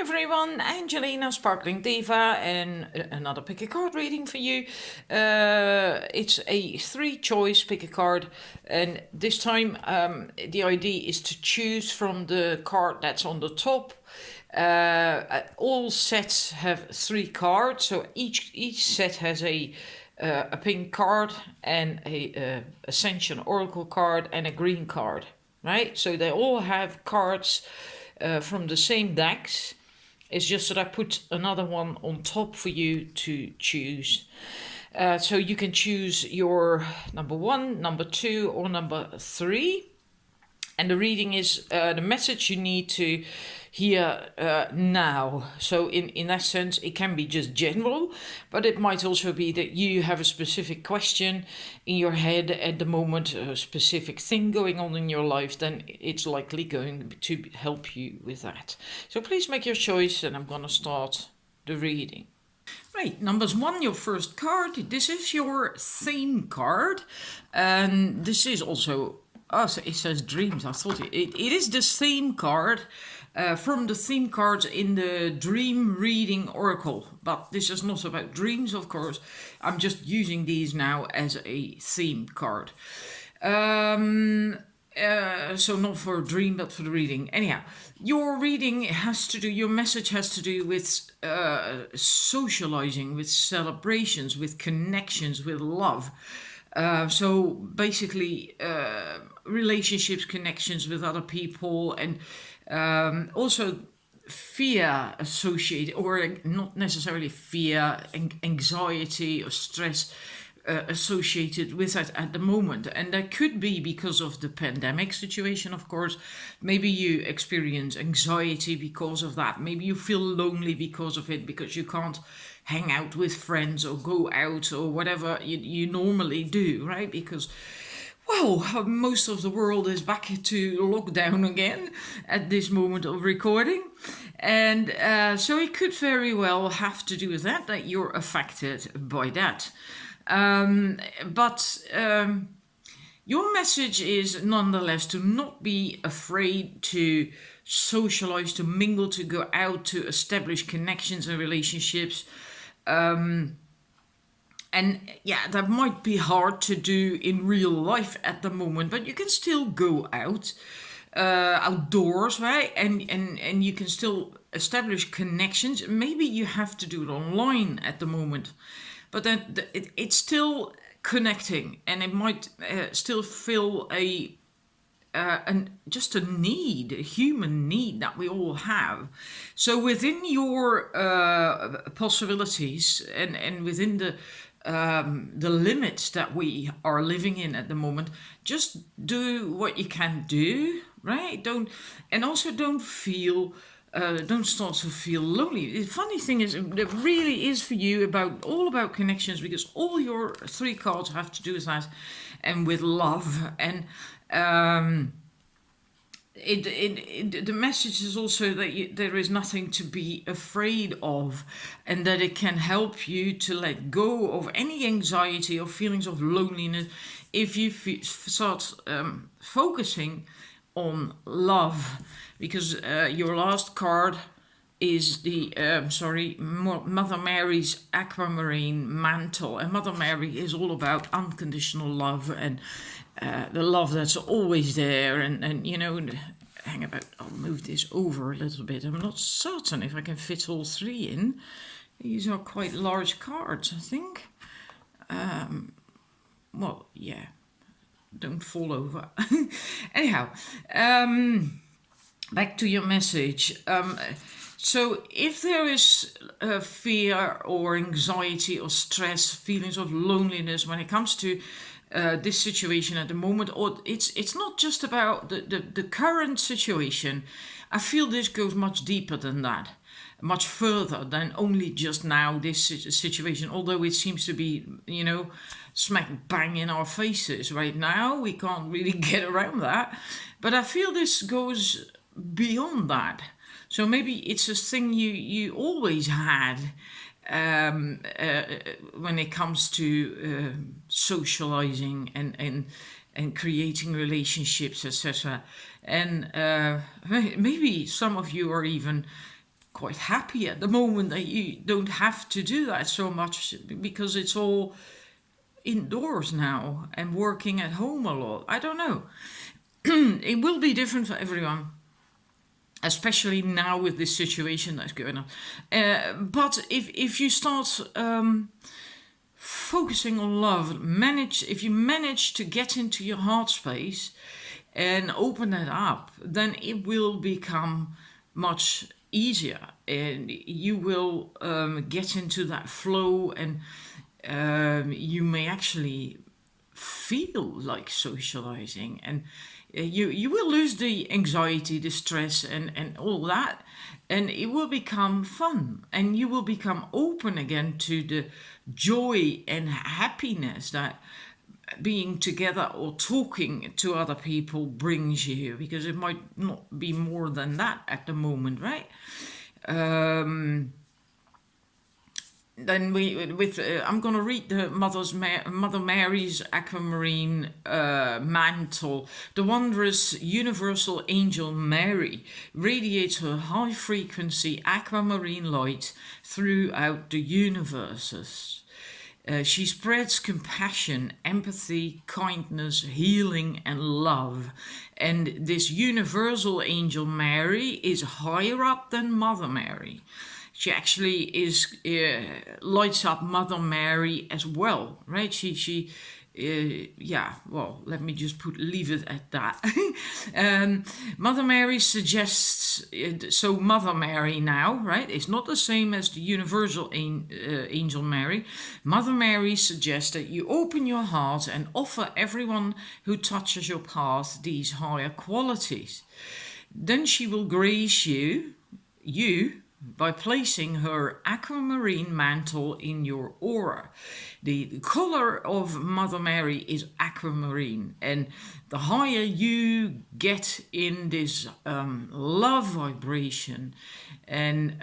everyone, Angelina, Sparkling Diva, and another pick a card reading for you. It's a 3-choice pick a card, and this time the idea is to choose from the card that's on the top. All sets have 3 cards, so each set has a pink card and a Ascension Oracle card and a green card, right? So they all have cards from the same decks. It's just that I put another one on top for you to choose. So you can choose your number 1, number 2, or number 3. And the reading is the message you need to hear now. So in that sense, it can be just general, but it might also be that you have a specific question in your head at the moment, a specific thing going on in your life, then it's likely going to help you with that. So please make your choice, and I'm going to start the reading. Right, numbers 1, your first card. This is your theme card, and this is also... Oh, so it says dreams. I thought it is the theme card from the theme cards in the Dream Reading Oracle. But this is not about dreams, of course. I'm just using these now as a theme card. So not for a dream, but for the reading. Anyhow, your reading has to do, your message has to do with socializing, with celebrations, with connections, with love. So basically relationships, connections with other people, and also fear associated, or not necessarily fear, anxiety or stress associated with that at the moment. And that could be because of the pandemic situation, of course. Maybe you experience anxiety because of that. Maybe you feel lonely because of it, because you can't hang out with friends or go out or whatever you normally do, right? Because, well, most of the world is back to lockdown again at this moment of recording. And so it could very well have to do with that you're affected by that. But your message is nonetheless to not be afraid to socialize, to mingle, to go out, to establish connections and relationships. And yeah, that might be hard to do in real life at the moment, but you can still go out outdoors, right? And you can still establish connections. Maybe you have to do it online at the moment, but then it's still connecting, and it might still fill just a need, a human need that we all have. So within your possibilities and within the limits that we are living in at the moment, just do what you can do, right? Don't start to feel lonely. The funny thing is, it really is for you all about connections, because all your 3 cards have to do with that and with love. And the message is also that there is nothing to be afraid of, and that it can help you to let go of any anxiety or feelings of loneliness if you start focusing on love. Because your last card is the Mother Mary's aquamarine mantle, and Mother Mary is all about unconditional love and the love that's always there. And you know, hang about, I'll move this over a little bit. I'm not certain if I can fit all 3 in. These are quite large cards, I think. Well, yeah, don't fall over. Anyhow, back to your message. So if there is fear or anxiety or stress, feelings of loneliness when it comes to this situation at the moment, or it's not just about the current situation. I feel this goes much deeper than that, much further than only just now this situation, although it seems to be, you know, smack bang in our faces right now. We can't really get around that. But I feel this goes beyond that. So maybe it's a thing you always had when it comes to socializing and creating relationships, etc. And maybe some of you are even quite happy at the moment that you don't have to do that so much because it's all indoors now and working at home a lot. I don't know. It will be different for everyone, especially now with this situation that's going on. But if you start focusing on love, if you manage to get into your heart space and open it up, then it will become much easier, and you will get into that flow, and you may actually feel like socializing, and you will lose the anxiety, the stress, and all that, and it will become fun, and you will become open again to the joy and happiness that being together or talking to other people brings you, because it might not be more than that at the moment, right? Then I'm going to read the Mother Mary's aquamarine mantle. The wondrous universal angel Mary radiates her high frequency aquamarine light throughout the universes. She spreads compassion, empathy, kindness, healing, and love. And this universal angel Mary is higher up than Mother Mary. She actually lights up Mother Mary as well, right? Well, let me just leave it at that. Mother Mary suggests, so Mother Mary now, right? It's not the same as the universal angel Mary. Mother Mary suggests that you open your heart and offer everyone who touches your path these higher qualities. Then she will grace you, by placing her aquamarine mantle in your aura. The color of Mother Mary is aquamarine, and the higher you get in this love vibration and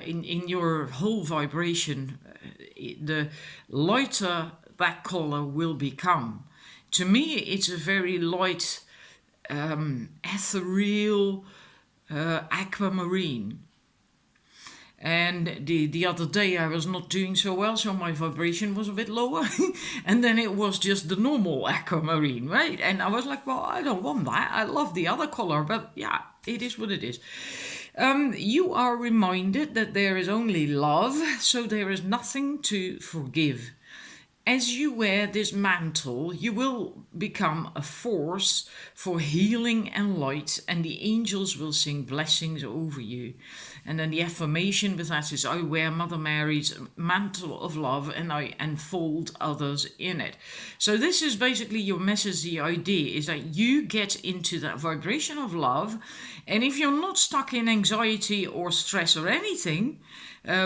in your whole vibration, the lighter that color will become. To me, it's a very light, ethereal aquamarine. And the other day I was not doing so well, so my vibration was a bit lower. And then it was just the normal aquamarine, right? And I was like, well, I don't want that. I love the other color, but yeah, it is what it is. You are reminded that there is only love, so there is nothing to forgive. As you wear this mantle, you will become a force for healing and light, and the angels will sing blessings over you. And then the affirmation with that is, I wear Mother Mary's mantle of love and I enfold others in it. So this is basically your message. The idea is that you get into that vibration of love. And if you're not stuck in anxiety or stress or anything,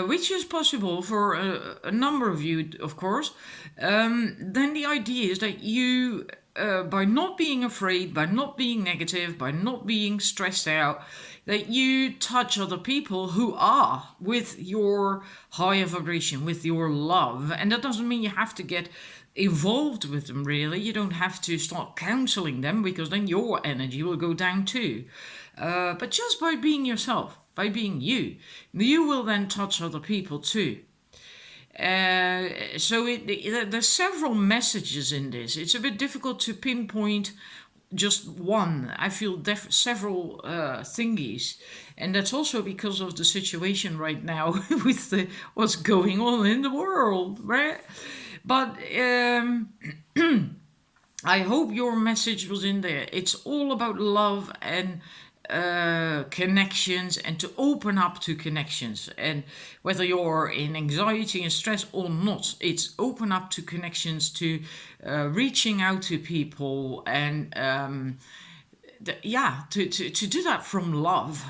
which is possible for a number of you, of course, then the idea is that you, by not being afraid, by not being negative, by not being stressed out, that you touch other people who are with your higher vibration, with your love. And that doesn't mean you have to get involved with them, really. You don't have to start counseling them, because then your energy will go down too. But just by being yourself, by being you will then touch other people too. So there's several messages in this. It's a bit difficult to pinpoint just one. I feel several thingies, and that's also because of the situation right now with what's going on in the world, right? But I hope your message was in there. It's all about love and connections, and to open up to connections, and whether you're in anxiety and stress or not, it's open up to connections, to reaching out to people, and to do that from love,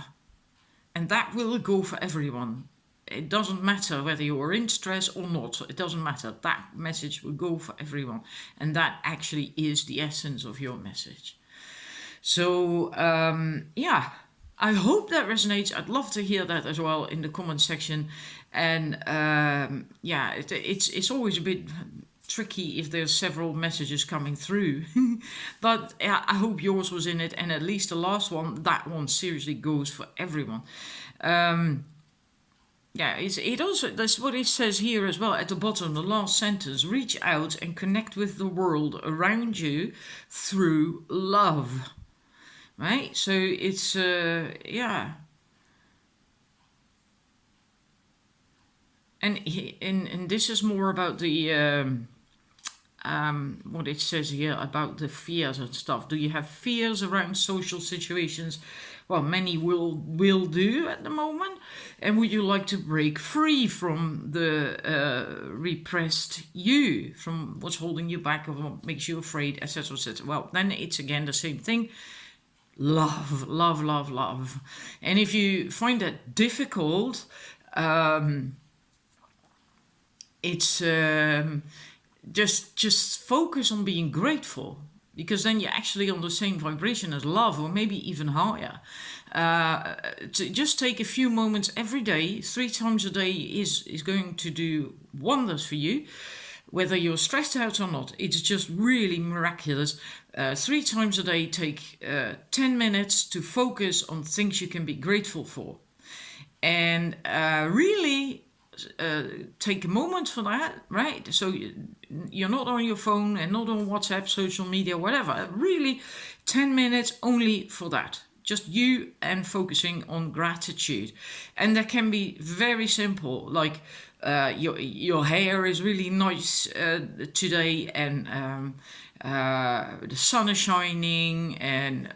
and that will go for everyone. It doesn't matter whether you're in stress or not. It doesn't matter. That message will go for everyone, and that actually is the essence of your message. So, I hope that resonates. I'd love to hear that as well in the comment section. And it's always a bit tricky if there's several messages coming through. But I hope yours was in it, and at least the last one, that one seriously goes for everyone. Yeah, it also, that's what it says here as well at the bottom, the last sentence. Reach out and connect with the world around you through love. Right? So it's, yeah. And this is more about the, what it says here about the fears and stuff. Do you have fears around social situations? Well, many will do at the moment. And would you like to break free from the repressed you, from what's holding you back or what makes you afraid, etc., etc.? Well, then it's again the same thing. Love, love, love, love. And if you find that difficult, it's just focus on being grateful, because then you're actually on the same vibration as love, or maybe even higher. To just take a few moments every day, 3 times a day is going to do wonders for you, whether you're stressed out or not. It's just really miraculous. 3 times a day, take 10 minutes to focus on things you can be grateful for, and really take a moment for that, right? So you're not on your phone and not on WhatsApp, social media, whatever. Really, 10 minutes only for that. Just you and focusing on gratitude. And that can be very simple, like your hair is really nice today, and the sun is shining, and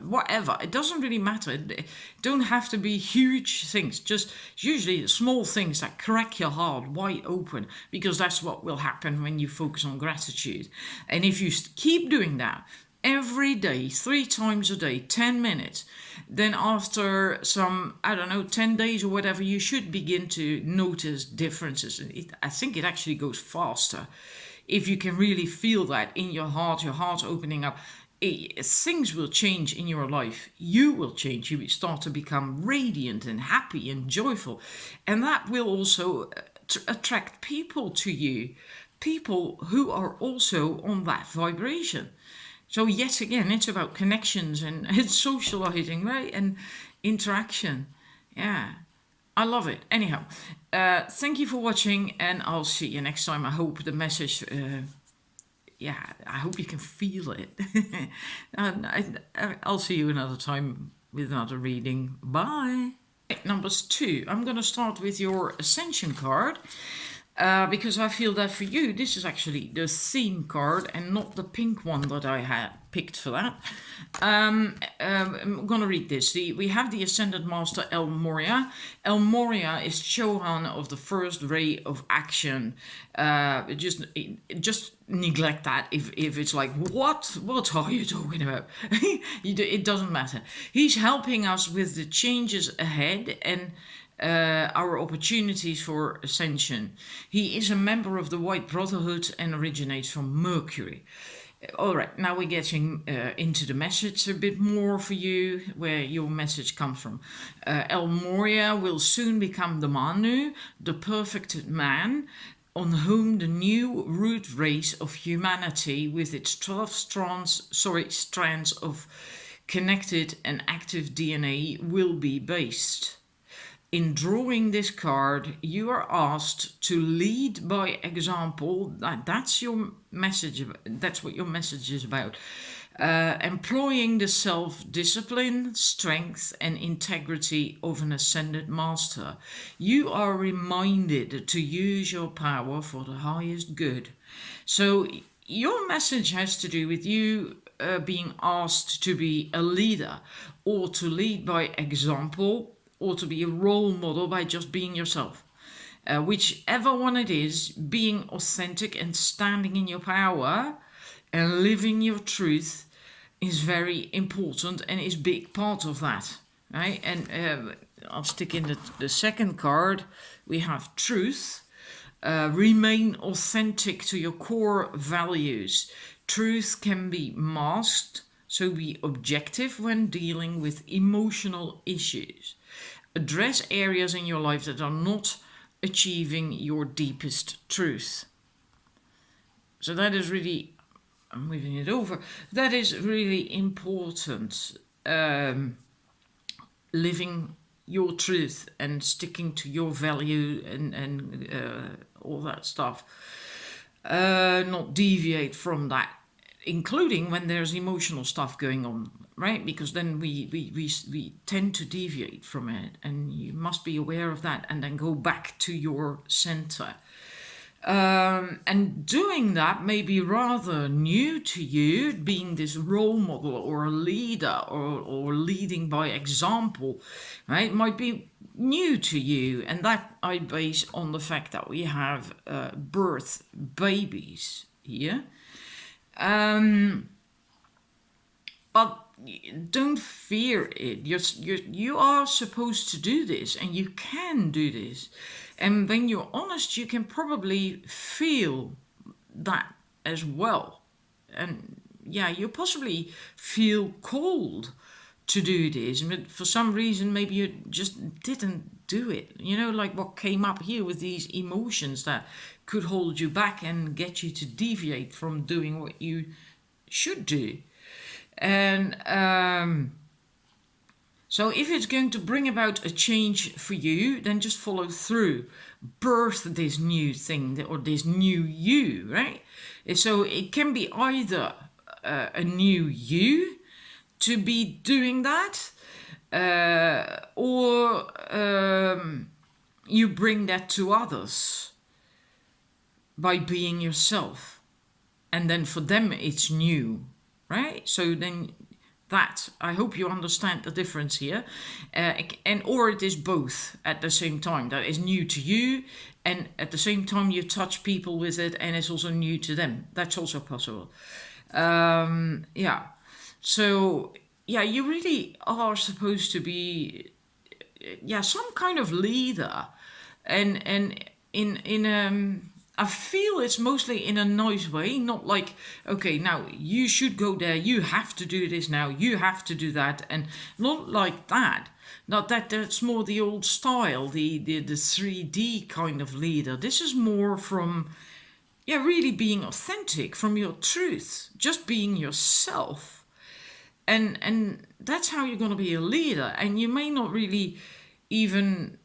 whatever. It doesn't really matter. It don't have to be huge things, just usually small things that crack your heart wide open, because that's what will happen when you focus on gratitude. And if you keep doing that every day, 3 times a day, 10 minutes, then after some, I don't know, 10 days or whatever, you should begin to notice differences. I think it actually goes faster if you can really feel that in your heart opening up. Things will change in your life. You will change. You will start to become radiant and happy and joyful. And that will also attract people to you, people who are also on that vibration. So yet again, it's about connections and it's socializing, right? And interaction. Yeah, I love it. Anyhow, thank you for watching, and I'll see you next time. I hope the message, I hope you can feel it. And I'll see you another time with another reading. Bye. Numbers 2. I'm going to start with your Ascension card. Because I feel that for you, this is actually the theme card and not the pink one that I had picked for that. I'm going to read this. We have the Ascended Master El Moria. El Moria is Chohan of the first ray of action. Just neglect that if it's like, what are you talking about? It doesn't matter. He's helping us with the changes ahead and our opportunities for ascension. He is a member of the White Brotherhood and originates from Mercury. All right, now we're getting into the message a bit more for you, where your message comes from. El Moria will soon become the Manu, the perfect man, on whom the new root race of humanity, with its 12 strands of connected and active DNA, will be based. In drawing this card, you are asked to lead by example. That's your message. That's what your message is about. Employing the self-discipline, strength, and integrity of an ascended master. You are reminded to use your power for the highest good. So your message has to do with you being asked to be a leader, or to lead by example, or to be a role model by just being yourself. Whichever one it is, being authentic and standing in your power and living your truth is very important and is a big part of that, right? And I'll stick in the second card. We have truth. Remain authentic to your core values. Truth can be masked, so be objective when dealing with emotional issues. Address areas in your life that are not achieving your deepest truth. So that is really, I'm moving it over, that is really important. Living your truth and sticking to your value and all that stuff. Not deviate from that, including when there's emotional stuff going on, right? Because then we tend to deviate from it, and you must be aware of that and then go back to your center. And doing that may be rather new to you, being this role model or a leader or leading by example, right? Might be new to you, and that I base on the fact that we have birth babies here. But don't fear it. You are supposed to do this, and you can do this. And when you're honest, you can probably feel that as well. And yeah, you possibly feel called to do this, but for some reason, maybe you just didn't do it. You know, like what came up here with these emotions that could hold you back and get you to deviate from doing what you should do. And so if it's going to bring about a change for you, then just follow through. Birth this new thing or this new you, right? And so it can be either a new you to be doing that, or you bring that to others by being yourself. And then for them it's new, right? So then that, I hope you understand the difference here. Or it is both at the same time. That is new to you, and at the same time you touch people with it and it's also new to them. That's also possible. So you really are supposed to be some kind of leader, and in I feel it's mostly in a nice way, not like, okay, now you should go there, you have to do this now, you have to do that, and not like that. Not that that's more the old style, the 3D kind of leader. This is more from, really being authentic, from your truth, just being yourself. And that's how you're going to be a leader. And you may not really even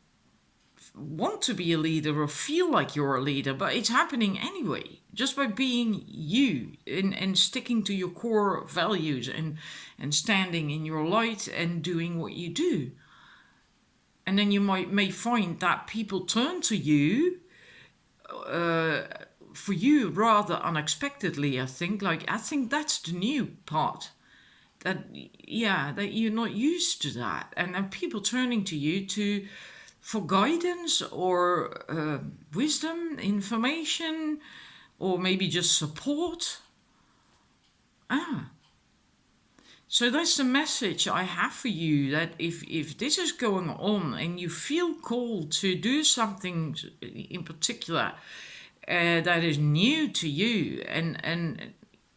want to be a leader or feel like you're a leader, but it's happening anyway, just by being you and sticking to your core values and standing in your light and doing what you do. And then you may find that people turn to you for you rather unexpectedly. I think that's the new part, that you're not used to that, and people turning to you for guidance or wisdom, information, or maybe just support. So that's the message I have for you, that if this is going on and you feel called to do something in particular that is new to you, and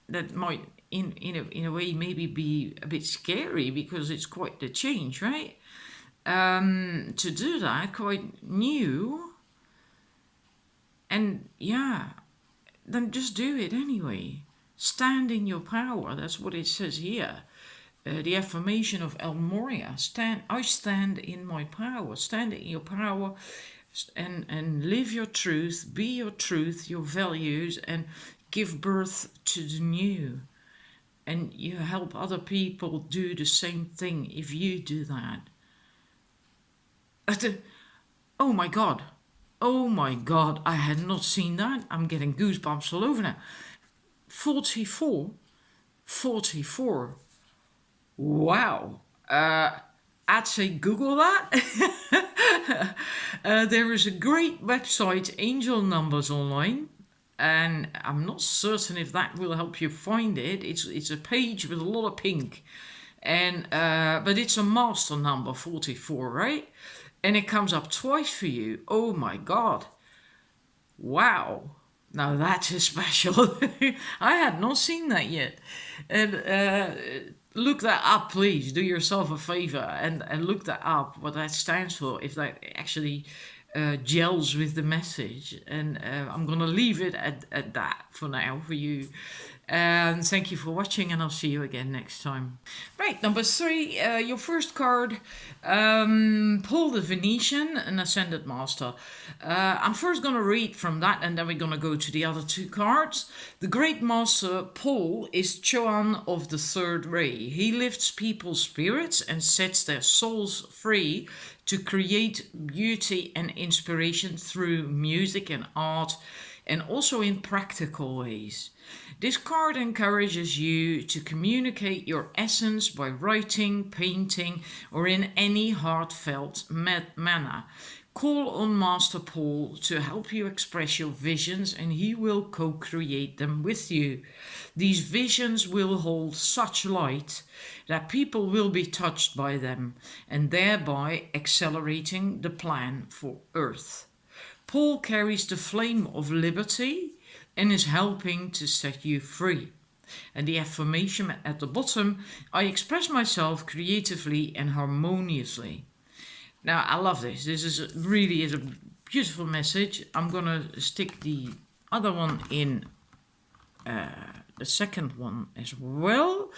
that might in a way maybe be a bit scary because it's quite the change, right? To do that, quite new, and then just do it anyway. Stand in your power. That's what it says here. The affirmation of El Moria. I stand in my power. Stand in your power, and live your truth. Be your truth, your values, and give birth to the new. And you help other people do the same thing if you do that. Oh my God, I had not seen that. I'm getting goosebumps all over now. 44. Wow. I'd say Google that. There is a great website, Angel Numbers Online, and I'm not certain if that will help you find it. It's a page with a lot of pink, and but it's a master number, 44, right? And it comes up twice for you. Oh my God. Wow. Now that is special. I had not seen that yet. And look that up, please. Do yourself a favor and look that up, what that stands for, if that actually gels with the message. And I'm going to leave it at that for now for you. And thank you for watching, and I'll see you again next time. Right, number 3, your first card, Paul the Venetian, an Ascended Master. I'm first going to read from that, and then we're going to go to the other 2 cards. The Great Master Paul is Choan of the Third Ray. He lifts people's spirits and sets their souls free to create beauty and inspiration through music and art, and also in practical ways. This card encourages you to communicate your essence by writing, painting, or in any heartfelt manner. Call on Master Paul to help you express your visions, and he will co-create them with you. These visions will hold such light that people will be touched by them, and thereby accelerating the plan for Earth. Paul carries the flame of liberty and is helping to set you free. And the affirmation at the bottom, I express myself creatively and harmoniously. Now, I love this. This is really a beautiful message. I'm going to stick the other one in the second one as well.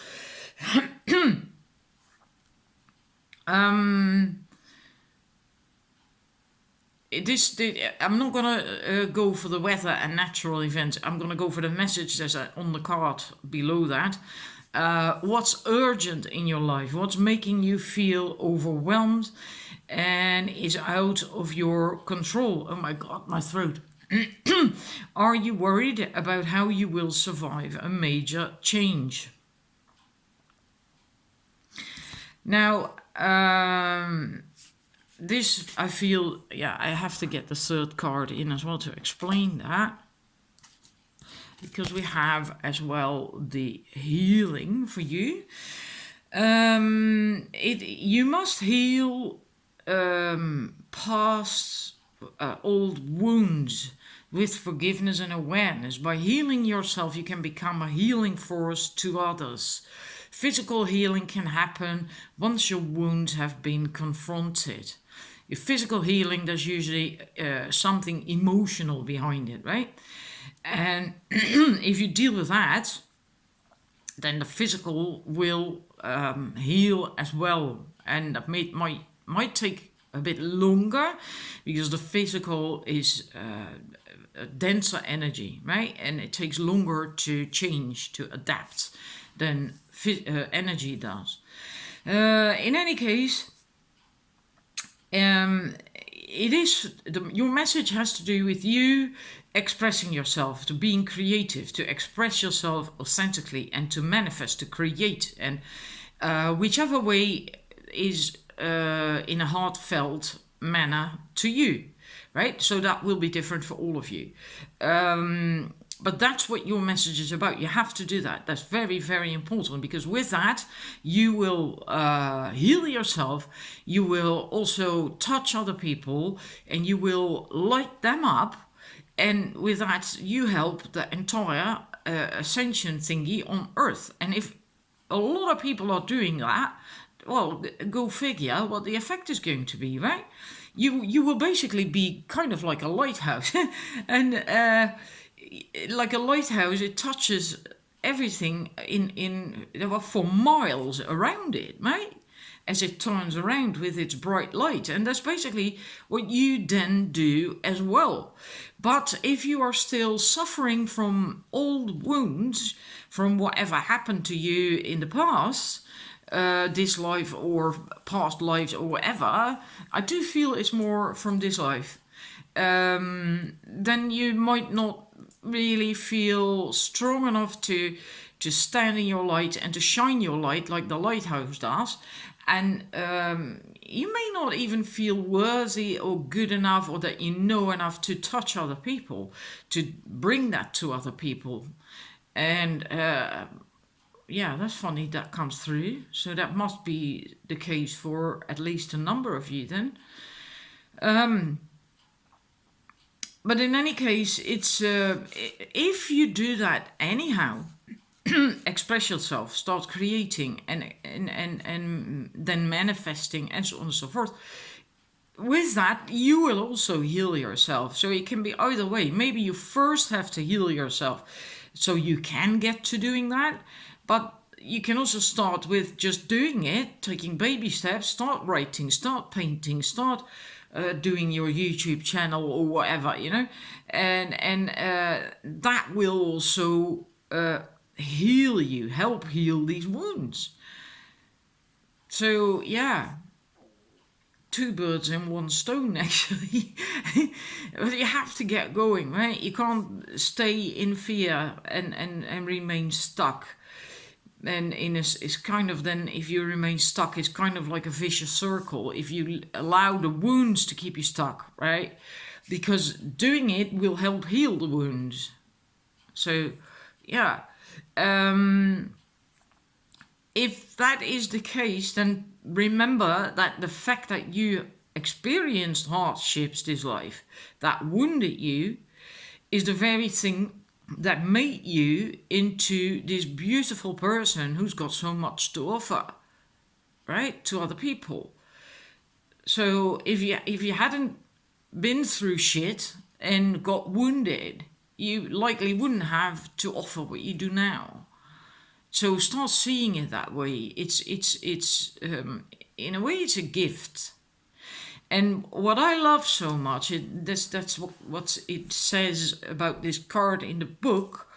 I'm not going to go for the weather and natural events. I'm going to go for the message that's on the card below that. What's urgent in your life? What's making you feel overwhelmed and is out of your control? Oh my God, my throat. Are you worried about how you will survive a major change? Now, this, I feel, I have to get the 3rd card in as well to explain that. Because we have as well the healing for you. You must heal past old wounds with forgiveness and awareness. By healing yourself, you can become a healing force to others. Physical healing can happen once your wounds have been confronted. Your physical healing, there's usually something emotional behind it, right? And if you deal with that, then the physical will heal as well. And that might take a bit longer because the physical is a denser energy, right? And it takes longer to change, to adapt than energy does. In any case, your message has to do with you expressing yourself, to being creative, to express yourself authentically, and to manifest, to create, and whichever way is in a heartfelt manner to you, right? So that will be different for all of you. But that's what your message is about. You have to do that. That's very, very important, because with that, you will heal yourself. You will also touch other people, and you will light them up. And with that, you help the entire Ascension thingy on Earth. And if a lot of people are doing that, well, go figure what the effect is going to be, right? You will basically be kind of like a lighthouse. And like a lighthouse, it touches everything for miles around it, right? As it turns around with its bright light. And that's basically what you then do as well. But if you are still suffering from old wounds, from whatever happened to you in the past, this life or past lives or whatever, I do feel it's more from this life, then you might not really feel strong enough to stand in your light and to shine your light like the lighthouse does. And you may not even feel worthy or good enough, or that you know enough to touch other people, to bring that to other people. And that's funny, that comes through. So that must be the case for at least a number of you then. But in any case, it's if you do that anyhow, express yourself, start creating, and then manifesting, and so on and so forth, with that, you will also heal yourself. So it can be either way. Maybe you first have to heal yourself so you can get to doing that. But you can also start with just doing it, taking baby steps, start writing, start painting, start doing your YouTube channel or whatever, and that will also heal you, help heal these wounds. So yeah, two birds in one stone actually. But you have to get going, right? You can't stay in fear and remain stuck. And it's kind of, then if you remain stuck, it's kind of like a vicious circle if you allow the wounds to keep you stuck, right? Because doing it will help heal the wounds. So yeah, if that is the case, then remember that the fact that you experienced hardships this life that wounded you is the very thing that made you into this beautiful person who's got so much to offer, right, to other people. So if you hadn't been through shit and got wounded, you likely wouldn't have to offer what you do now. So start seeing it that way. It's in a way it's a gift. And what I love so much, that's what it says about this card in the book,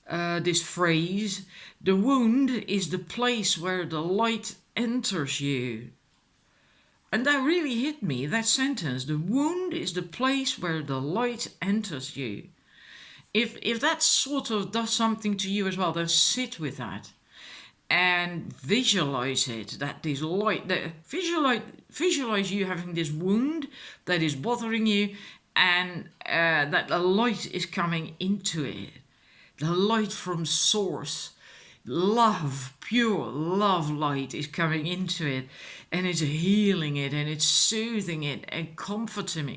this phrase: the wound is the place where the light enters you. And that really hit me, that sentence. The wound is the place where the light enters you. If that sort of does something to you as well, then sit with that and visualize it, that this light, visualize you having this wound that is bothering you, and that the light is coming into it. The light from source, love, pure love light is coming into it, and it's healing it, and it's soothing it, and comforting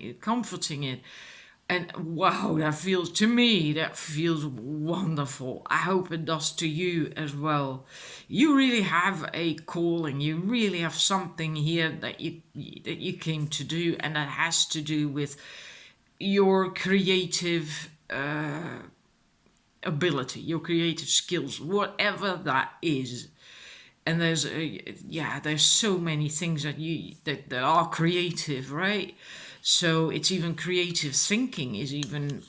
it. And wow, that feels wonderful. I hope it does to you as well. You really have a calling. You really have something here that you came to do, and that has to do with your creative ability, your creative skills, whatever that is. And there's so many things that are creative, right? So it's even creative thinking is even,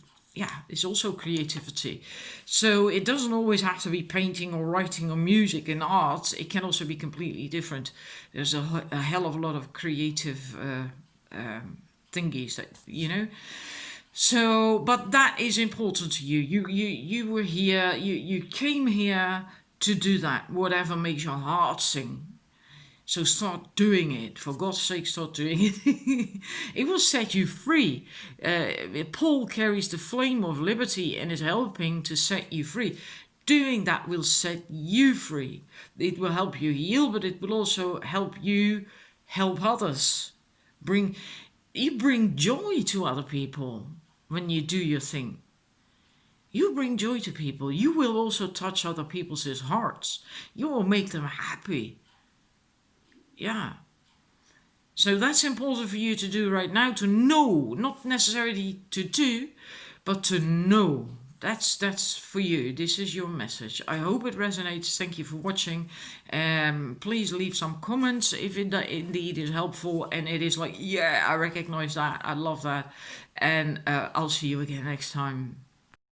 it's also creativity. So it doesn't always have to be painting or writing or music and art. It can also be completely different. There's a hell of a lot of creative thingies that. So, but that is important to you. You were here. You came here to do that. Whatever makes your heart sing. So start doing it. For God's sake, start doing it. It will set you free. Paul carries the flame of liberty and is helping to set you free. Doing that will set you free. It will help you heal, but it will also help you help others. You bring joy to other people when you do your thing. You bring joy to people. You will also touch other people's hearts. You will make them happy. Yeah. So that's important for you to do right now, to know, not necessarily to do, but to know. That's for you. This is your message. I hope it resonates. Thank you for watching. Please leave some comments if it indeed is helpful and it is like, yeah, I recognize that. I love that. And I'll see you again next time.